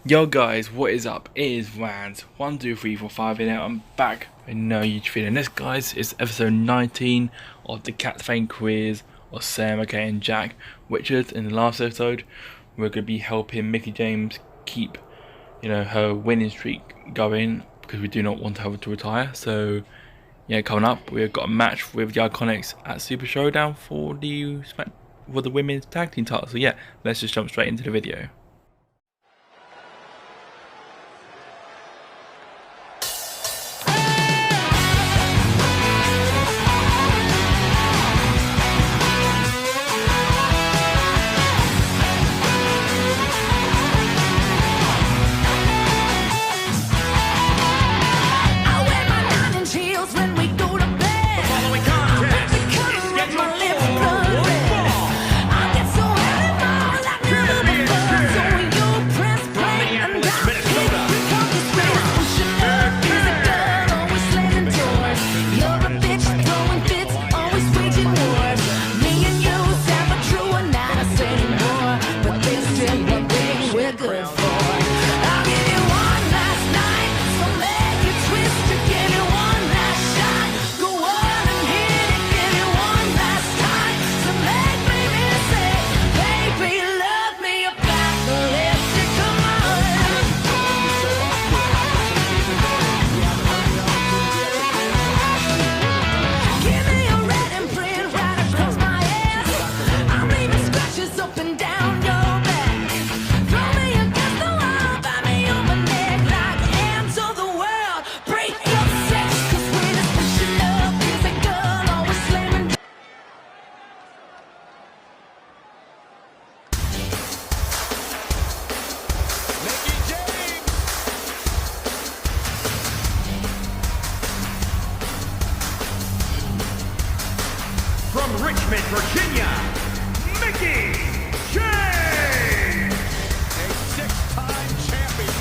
Yo guys, what is up? It is Rans12345 here. I'm back. I know you're feeling this, guys. It's episode 19 of the Cat Fame quiz of Sam, McKay and Jack Richards. In the last episode, we're gonna be helping Mickie James keep, her winning streak going because we do not want her to retire. So yeah, coming up, we've got a match with the Iconics at Super Showdown for the women's tag team title. So yeah, let's just jump straight into the video. From Richmond, Virginia, Mickie James, a six-time champion.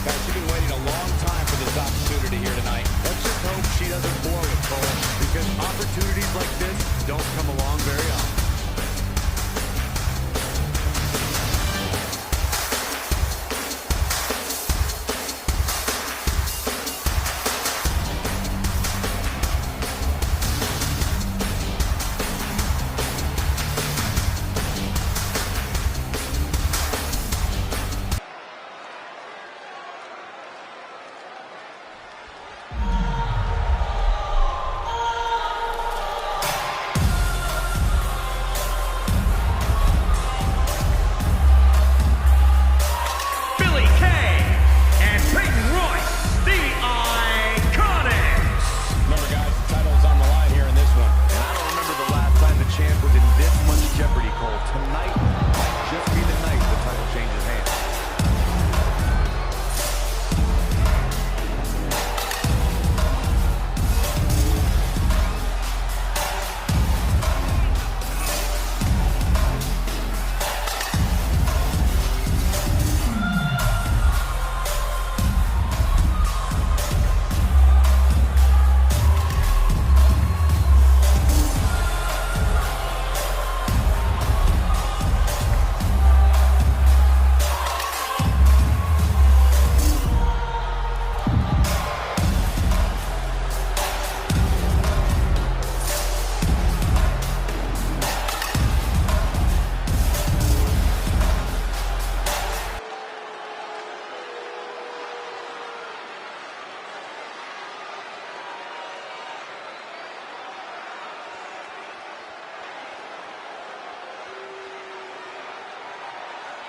Guys, she's been waiting a long time for this opportunity here tonight. Let's just hope she doesn't blow it, Cole, because opportunities like this don't come along very often.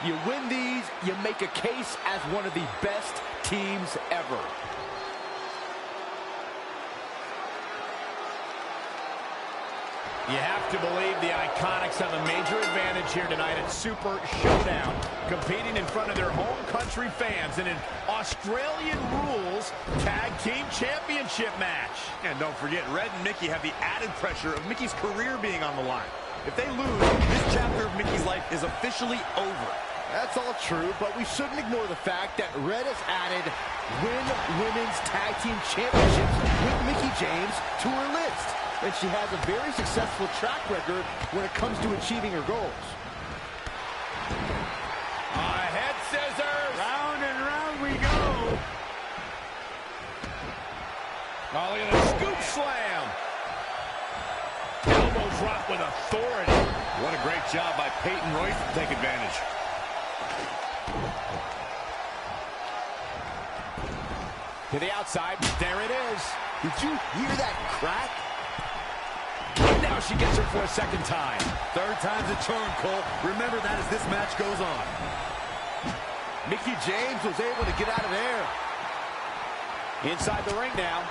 You win these, you make a case as one of the best teams ever. You have to believe the Iconics have a major advantage here tonight at Super Showdown, competing in front of their home country fans in an Australian rules tag team championship match. And don't forget, Red and Mickie have the added pressure of Mickie's career being on the line. If they lose, this chapter of Mickie's life is officially over. That's all true, but we shouldn't ignore the fact that Red has added Women's Tag Team Championships with Mickie James to her list. And she has a very successful track record when it comes to achieving her goals. Head scissors. Round and round we go. Oh, look at the scoop slam. Elbow drop with authority. What a great job by Peyton Royce to take advantage. To the outside. There it is. Did you hear that crack? And now she gets her for a second time. Third time's a charm, Cole. Remember that as this match goes on. Mickie James was able to get out of there. Inside the ring now.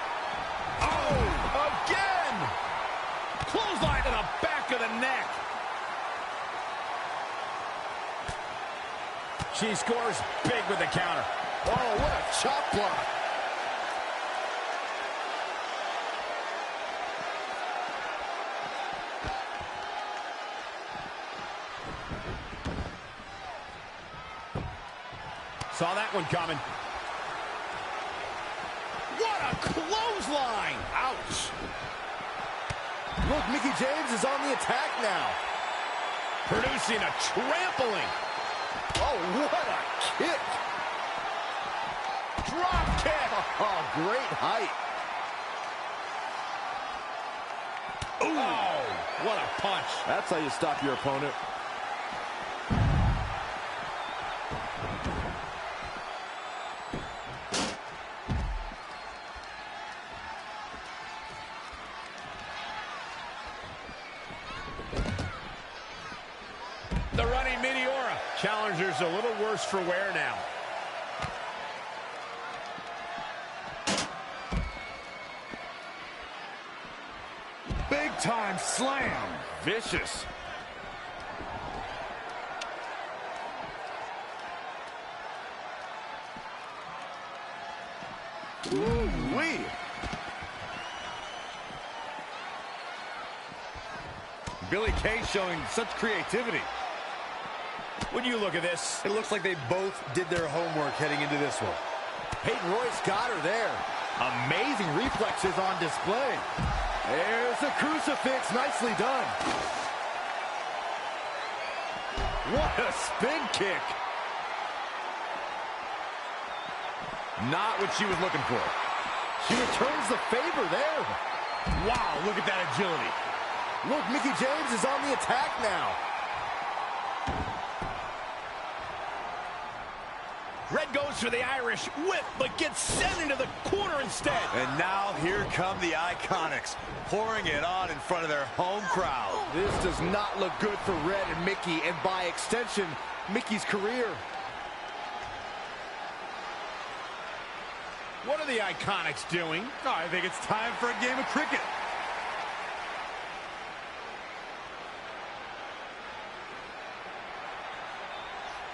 Oh, again! Clothesline to the back of the neck. She scores big with the counter. Oh, what a chop block. Saw that one coming. What a clothesline! Ouch! Look, Mickie James is on the attack now. Producing a trampling. Oh, what a kick! Drop kick! Oh, great height. Ooh. Oh, what a punch. That's how you stop your opponent. The running Meteora. Challenger's a little worse for wear now. Big time slam. Vicious. Ooh-wee. Billie Kay showing such creativity. When you look at this, It looks like they both did their homework heading into this one. Peyton Royce got her there. Amazing reflexes on display. There's a crucifix. Nicely done. What a spin kick. Not what she was looking for. She returns the favor there. Wow, look at that agility. Look, Mickie James is on the attack now. Red goes for the Irish whip, but gets sent into the corner instead. And now here come the Iconics, pouring it on in front of their home crowd. This does not look good for Red and Mickie, and by extension, Mickie's career. What are the Iconics doing? Oh, I think it's time for a game of cricket.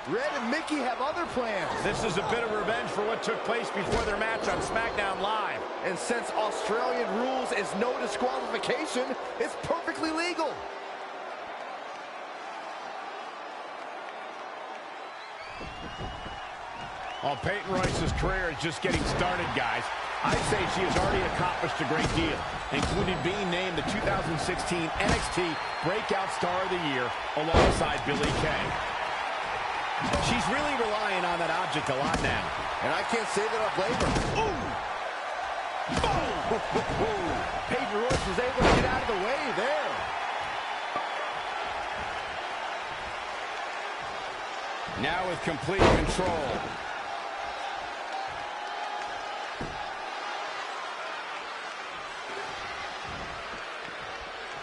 Red and Mickie have other plans. This is a bit of revenge for what took place before their match on SmackDown Live. And since Australian rules is no disqualification, it's perfectly legal. Well, Peyton Royce's career is just getting started, guys. I'd say she has already accomplished a great deal, including being named the 2016 NXT Breakout Star of the Year alongside Billie Kay. She's really relying on that object a lot now. And I can't say that I blame her. Ooh! Boom! Peyton Royce was able to get out of the way there. Now with complete control.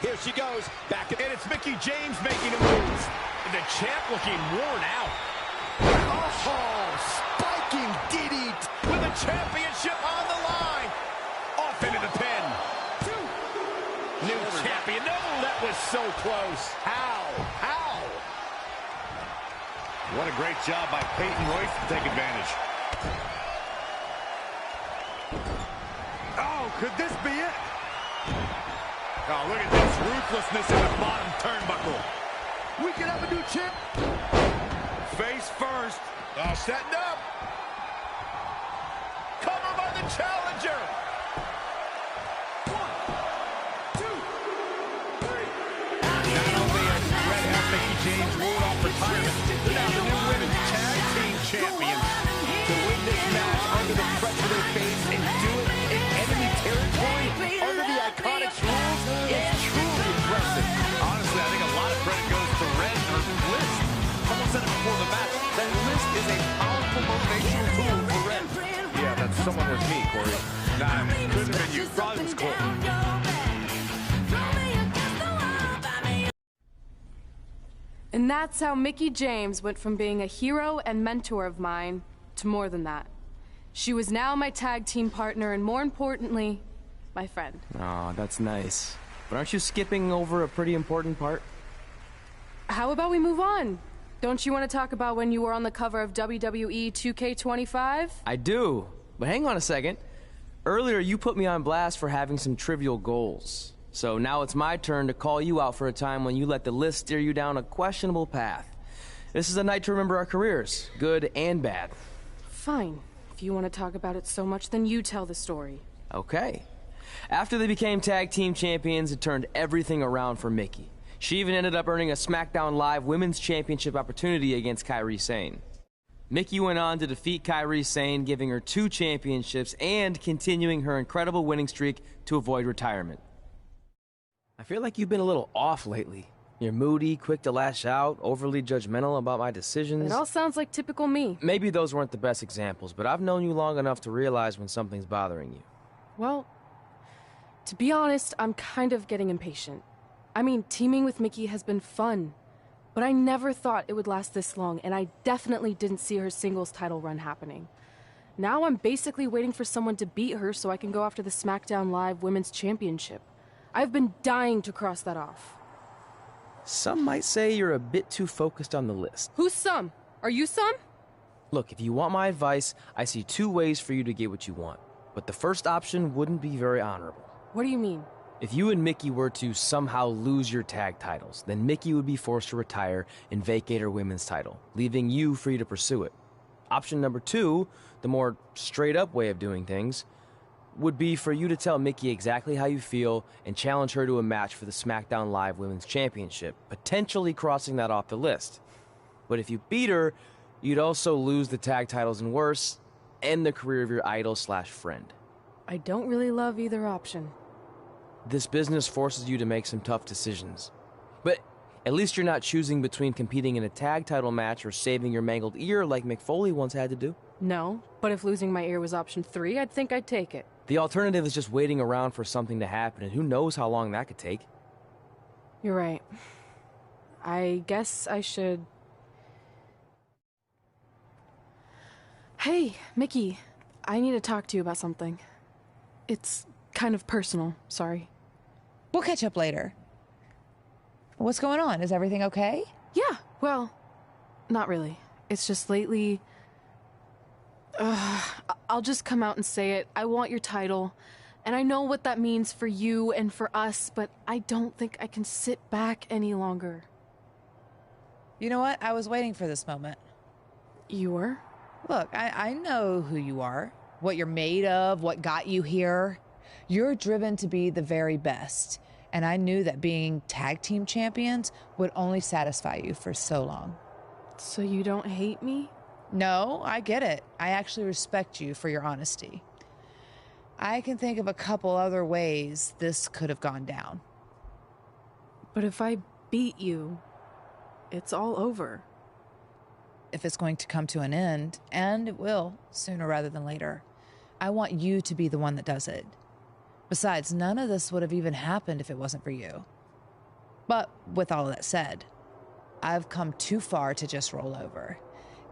Here she goes. Back, and it's Mickie James making a move. The champ looking worn out. Oh, spiking DDT. With the championship on the line. Off into the pin. New champion. No, that was so close. How? How? What a great job by Peyton Royce to take advantage. Oh, could this be it? Oh, look at this ruthlessness in the bottom turnbuckle. We can have a new champ. Face first. Oh, setting up. Cover by the challenger. 1, 2, 3. Not only has Red has Mickey James ruled off retirement, they're now the new women's tag team champions. To win this match under the pressure they face and do it in enemy territory under the Iconics rules is truly impressive. Honestly, I think a lot of credit goes to Red and her list. Someone said it before the match. That list is a powerful motivational tool for Red. Yeah, that someone was me, Corey. Nah, couldn't have been you. Probably was Cole. And that's how Mickey James went from being a hero and mentor of mine to more than that. She was now my tag team partner and, more importantly, my friend. Aw, that's nice. But aren't you skipping over a pretty important part? How about we move on? Don't you want to talk about when you were on the cover of WWE 2K25? I do, but hang on a second. Earlier, you put me on blast for having some trivial goals. So now it's my turn to call you out for a time when you let the list steer you down a questionable path. This is a night to remember our careers, good and bad. Fine. If you want to talk about it so much, then you tell the story. Okay. After they became tag team champions, it turned everything around for Mickey. She even ended up earning a SmackDown Live Women's Championship opportunity against Kairi Sane. Mickey went on to defeat Kairi Sane, giving her 2 championships and continuing her incredible winning streak to avoid retirement. I feel like you've been a little off lately. You're moody, quick to lash out, overly judgmental about my decisions. It all sounds like typical me. Maybe those weren't the best examples, but I've known you long enough to realize when something's bothering you. Well, to be honest, I'm kind of getting impatient. I mean, teaming with Mickey has been fun, but I never thought it would last this long, and I definitely didn't see her singles title run happening. Now I'm basically waiting for someone to beat her so I can go after the SmackDown Live Women's Championship. I've been dying to cross that off. Some might say you're a bit too focused on the list. Who's some? Are you some? Look, if you want my advice, I see 2 ways for you to get what you want. But the first option wouldn't be very honorable. What do you mean? If you and Mickey were to somehow lose your tag titles, then Mickey would be forced to retire and vacate her women's title, leaving you free to pursue it. Option number 2, the more straight-up way of doing things, would be for you to tell Mickey exactly how you feel and challenge her to a match for the SmackDown Live Women's Championship, potentially crossing that off the list. But if you beat her, you'd also lose the tag titles and worse, end the career of your idol/friend. I don't really love either option. This business forces you to make some tough decisions. But at least you're not choosing between competing in a tag title match or saving your mangled ear like Mick Foley once had to do. No, but if losing my ear was option 3, I'd think I'd take it. The alternative is just waiting around for something to happen, and who knows how long that could take. You're right. I guess I should... Hey, Mickey. I need to talk to you about something. It's kind of personal, sorry. We'll catch up later. What's going on? Is everything okay? Yeah, well, not really. It's just lately... I'll just come out and say it. I want your title. And I know what that means for you and for us, but I don't think I can sit back any longer. You know what? I was waiting for this moment. You were? Look, I know who you are, what you're made of, what got you here. You're driven to be the very best. And I knew that being tag team champions would only satisfy you for so long. So you don't hate me? No, I get it. I actually respect you for your honesty. I can think of a couple other ways this could have gone down. But if I beat you, it's all over. If it's going to come to an end, and it will, sooner rather than later, I want you to be the one that does it. Besides, none of this would have even happened if it wasn't for you. But with all of that said, I've come too far to just roll over.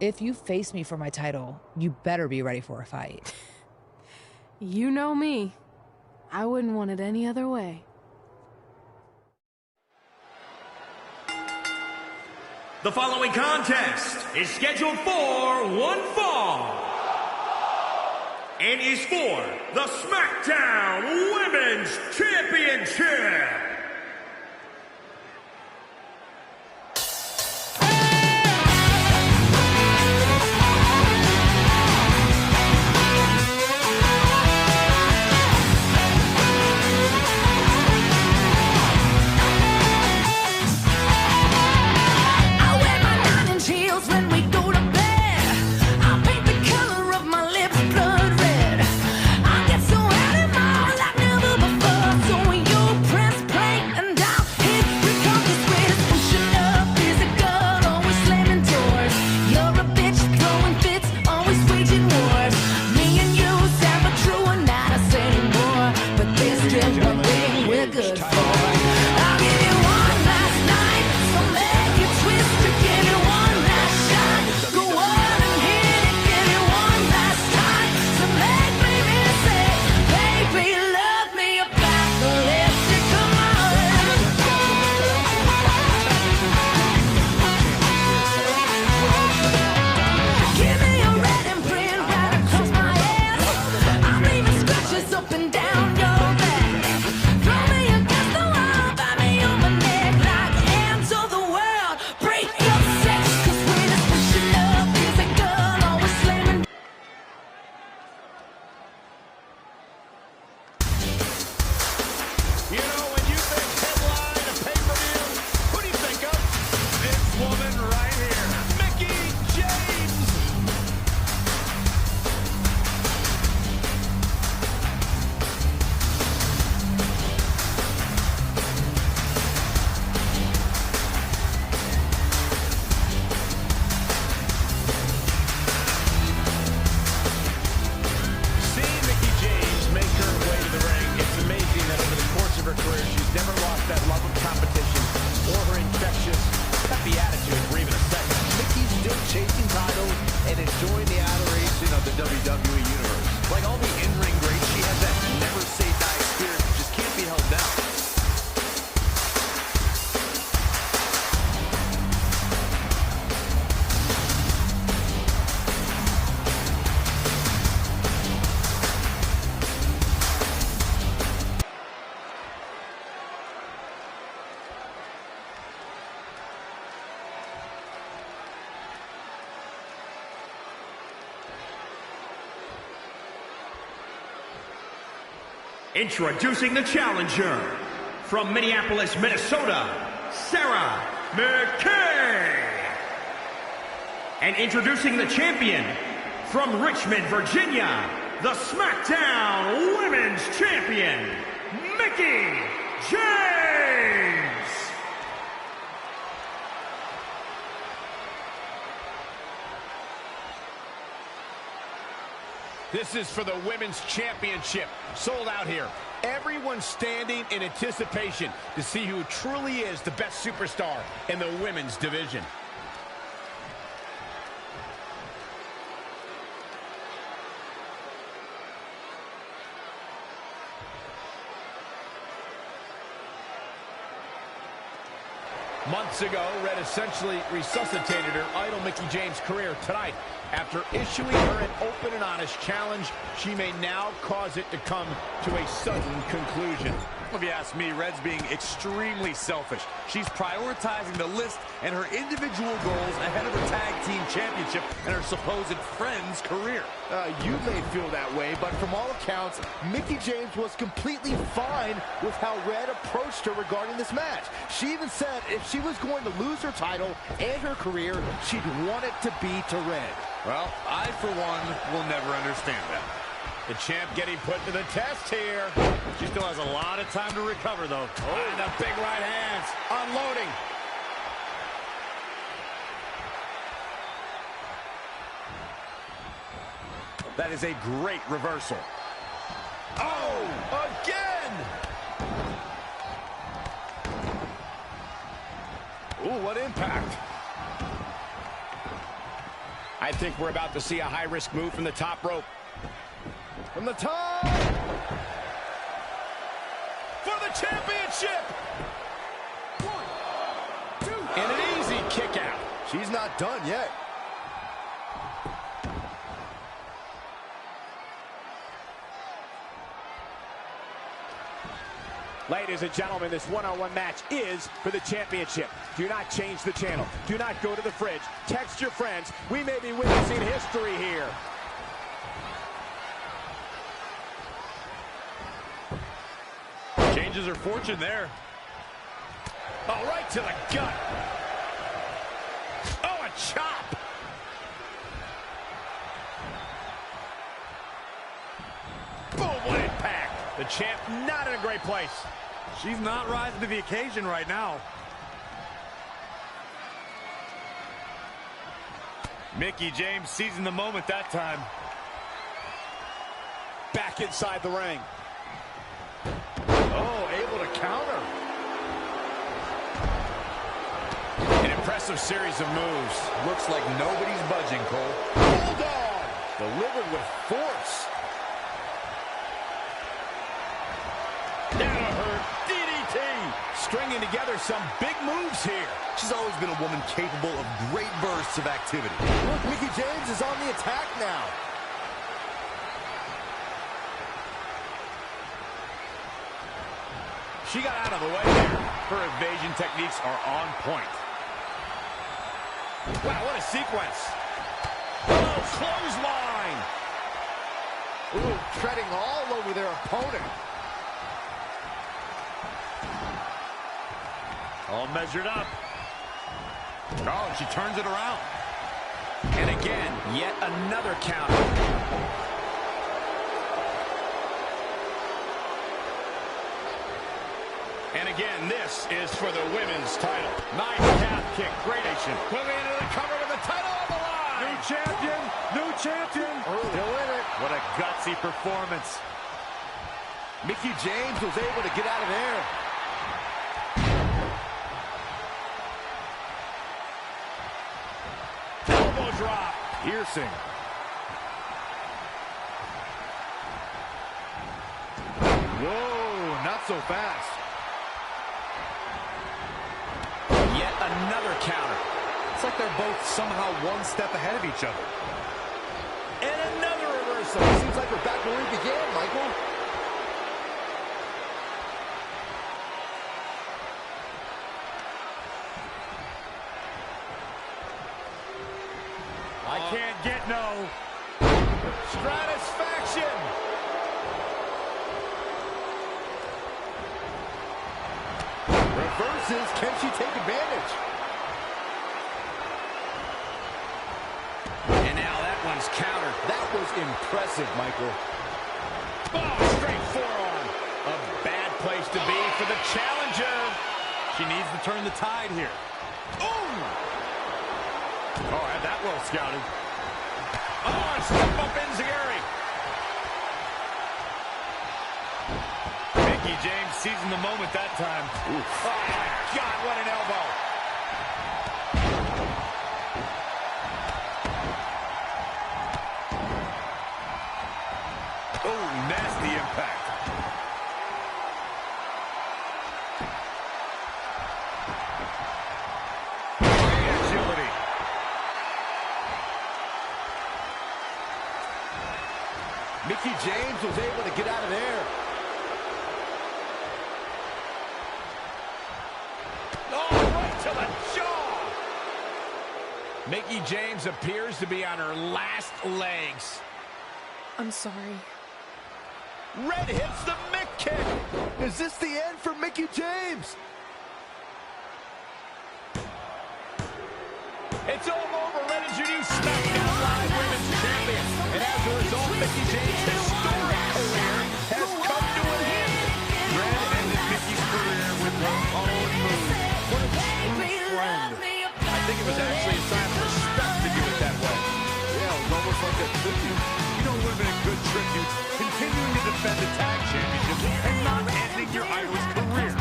If you face me for my title, you better be ready for a fight. You know me. I wouldn't want it any other way. The following contest is scheduled for one fall and is for the SmackDown Women's Championship. WWE Universe. Like all the in-ring greats, she has that never-say-die spirit that just can't be held down. Introducing the challenger, from Minneapolis, Minnesota, Sarah McKay. And introducing the champion, from Richmond, Virginia, the SmackDown Women's Champion, Mickie James. This is for the Women's Championship. Sold out here. Everyone standing in anticipation to see who truly is the best superstar in the women's division. Months ago, Red essentially resuscitated her idol Mickie James' career. Tonight, after issuing her an open and honest challenge, she may now cause it to come to a sudden conclusion. If you ask me, Red's being extremely selfish. She's prioritizing the list and her individual goals ahead of her tag team championship and her supposed friend's career. You may feel that way, but from all accounts, Mickie James was completely fine with how Red approached her regarding this match. She even said if she was going to lose her title and her career, she'd want it to be to Red. Well, I, for one, will never understand that. The champ getting put to the test here. She still has a lot of time to recover, though. Oh, and the big right hands. Unloading. That is a great reversal. Oh, again! Ooh, what impact. I think we're about to see a high-risk move from the top rope. From the top! For the championship! 1, 2, and an easy kick out. She's not done yet. Ladies and gentlemen, this one-on-one match is for the championship. Do not change the channel. Do not go to the fridge. Text your friends. We may be witnessing history here. Changes her fortune there. Oh, right to the gut. Oh, a chop. Boom, what impact. The champ not in a great place. She's not rising to the occasion right now. Mickie James seizing the moment that time. Back inside the ring. Oh, able to counter. An impressive series of moves. Looks like nobody's budging, Cole. Bulldog. Delivered with force. Down to her. DDT. Stringing together some big moves here. She's always been a woman capable of great bursts of activity. Look, Mickie James is on the attack now. She got out of the way there. Her evasion techniques are on point. Wow, what a sequence. Oh, clothesline. Ooh, treading all over their opponent. All measured up. Oh, she turns it around. And again, yet another counter. And again, this is for the women's title. Nice calf kick, great action. Moving into the cover with the title on the line. New champion, new champion. Still in it. What a gutsy performance. Mickie James was able to get out of there. Elbow drop. Piercing. Whoa, not so fast. Yet another counter. It's like they're both somehow one step ahead of each other. And another reversal. Seems like we're back where we began, Michael. I can't get no stratisfaction. Reverses. Can she take advantage? And now that one's countered. That was impressive, Michael. Oh, straight forearm. A bad place to be for the challenger. She needs to turn the tide here. Oh, had that well scouted. Oh, and step up Enziguri. Mickie James seizing the moment that time. Oh, my God, what an elbow. Oh, nasty impact. Great agility. Mickie James was able to get out of there. Oh, right to the jaw. Mickie James appears to be on her last legs. I'm sorry. Red hits the Mick kick. Is this the end for Mickie James? It's all over. Red is your new SmackDown Live Women's Champion. And as a result, Mickie James' historic career has come to an end. Red ended Mickie's career with her own move. What a true friend. I think it was actually a sign of respect to do it that way. Yeah, it was almost like a tribute. You know, it would have been a good tribute, continuing to defend the tag championship and not ending your idol's career.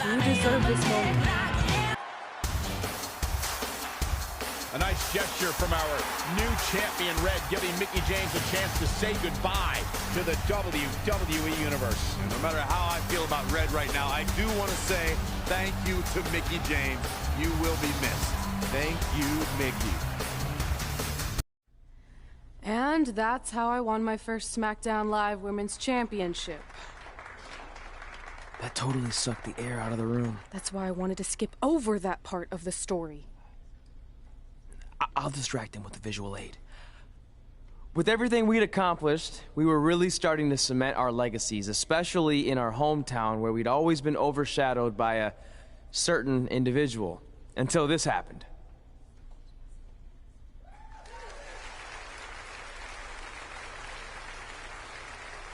You deserve this moment. A nice gesture from our new champion, Red, giving Mickie James a chance to say goodbye to the WWE Universe. No matter how I feel about Red right now, I do want to say thank you to Mickie James. You will be missed. Thank you, Mickie. And that's how I won my first SmackDown Live Women's Championship. That totally sucked the air out of the room. That's why I wanted to skip over that part of the story. I'll distract him with the visual aid. With everything we'd accomplished, we were really starting to cement our legacies, especially in our hometown where we'd always been overshadowed by a certain individual, until this happened.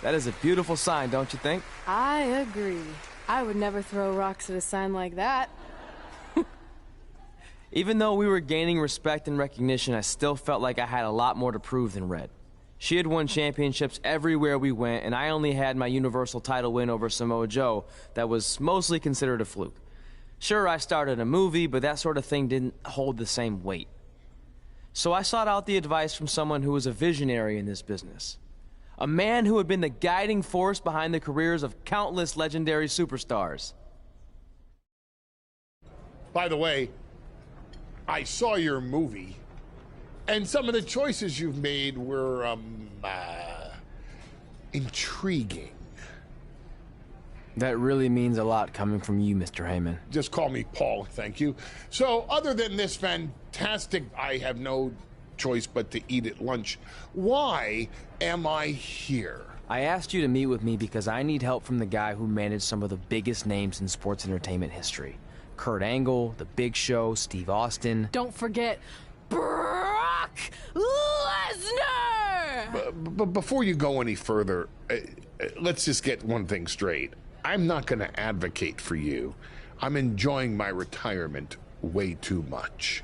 That is a beautiful sign, don't you think? I agree. I would never throw rocks at a sign like that. Even though we were gaining respect and recognition, I still felt like I had a lot more to prove than Red. She had won championships everywhere we went, and I only had my Universal title win over Samoa Joe that was mostly considered a fluke. Sure, I started a movie, but that sort of thing didn't hold the same weight. So I sought out the advice from someone who was a visionary in this business. A man who had been the guiding force behind the careers of countless legendary superstars. By the way, I saw your movie, and some of the choices you've made were, intriguing. That really means a lot coming from you, Mr. Heyman. Just call me Paul, thank you. So, other than this fantastic, I have no choice but to eat at lunch, why am I here? I asked you to meet with me because I need help from the guy who managed some of the biggest names in sports entertainment history. Kurt Angle, The Big Show, Steve Austin. Don't forget Brock Lesnar! But before you go any further, let's just get one thing straight. I'm not going to advocate for you. I'm enjoying my retirement way too much.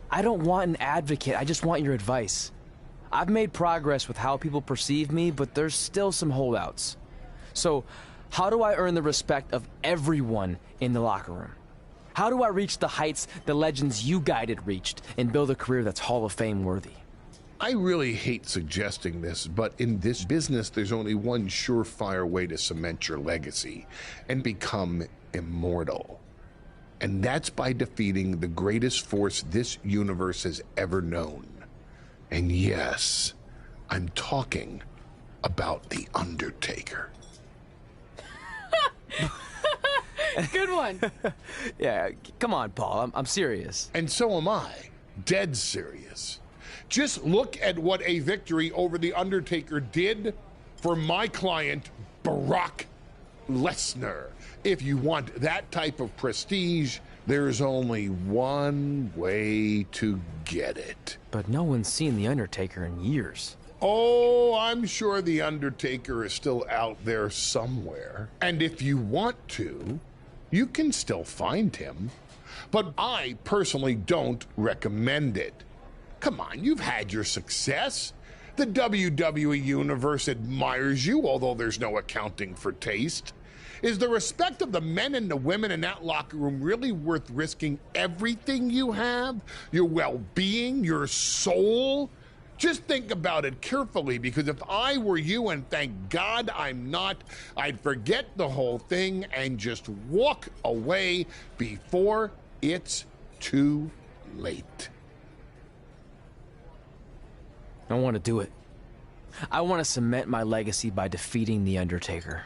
I don't want an advocate, I just want your advice. I've made progress with how people perceive me, but there's still some holdouts. So, how do I earn the respect of everyone in the locker room? How do I reach the heights the legends you guided reached and build a career that's Hall of Fame worthy? I really hate suggesting this, but in this business, there's only one surefire way to cement your legacy and become immortal. And that's by defeating the greatest force this universe has ever known. And yes, I'm talking about The Undertaker. Good one. Yeah, come on, Paul. I'm serious. And so am I. Dead serious. Just look at what a victory over The Undertaker did for my client, Brock Lesnar. If you want that type of prestige, there's only one way to get it. But no one's seen The Undertaker in years. Oh, I'm sure The Undertaker is still out there somewhere. And if you want to, you can still find him. But I personally don't recommend it. Come on, you've had your success. The WWE Universe admires you, although there's no accounting for taste. Is the respect of the men and the women in that locker room really worth risking everything you have? Your well-being, your soul? Just think about it carefully, because if I were you, and thank God I'm not, I'd forget the whole thing and just walk away before it's too late. I don't want to do it. I want to cement my legacy by defeating The Undertaker.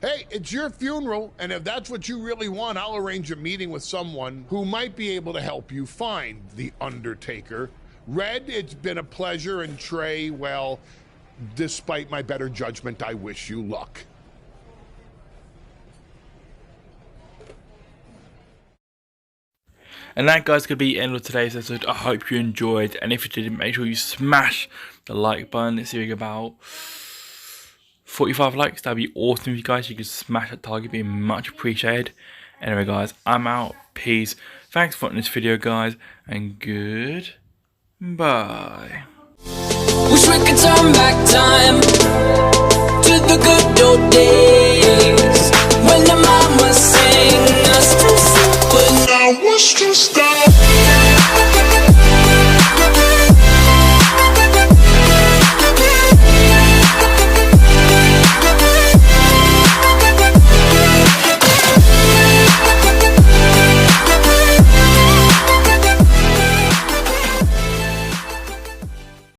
Hey, it's your funeral, and if that's what you really want, I'll arrange a meeting with someone who might be able to help you find The Undertaker. Red, it's been a pleasure, and Trey, well, despite my better judgment, I wish you luck. And that, guys, could be the end of today's episode. I hope you enjoyed, and if you did, make sure you smash the like button. It's doing about 45 likes. That'd be awesome if you guys. You could smash that target, be much appreciated. Anyway, guys, I'm out. Peace. Thanks for watching this video, guys, and good bye. Wish we could turn back time to the good old days when the mama sang us to sleep, but now it's just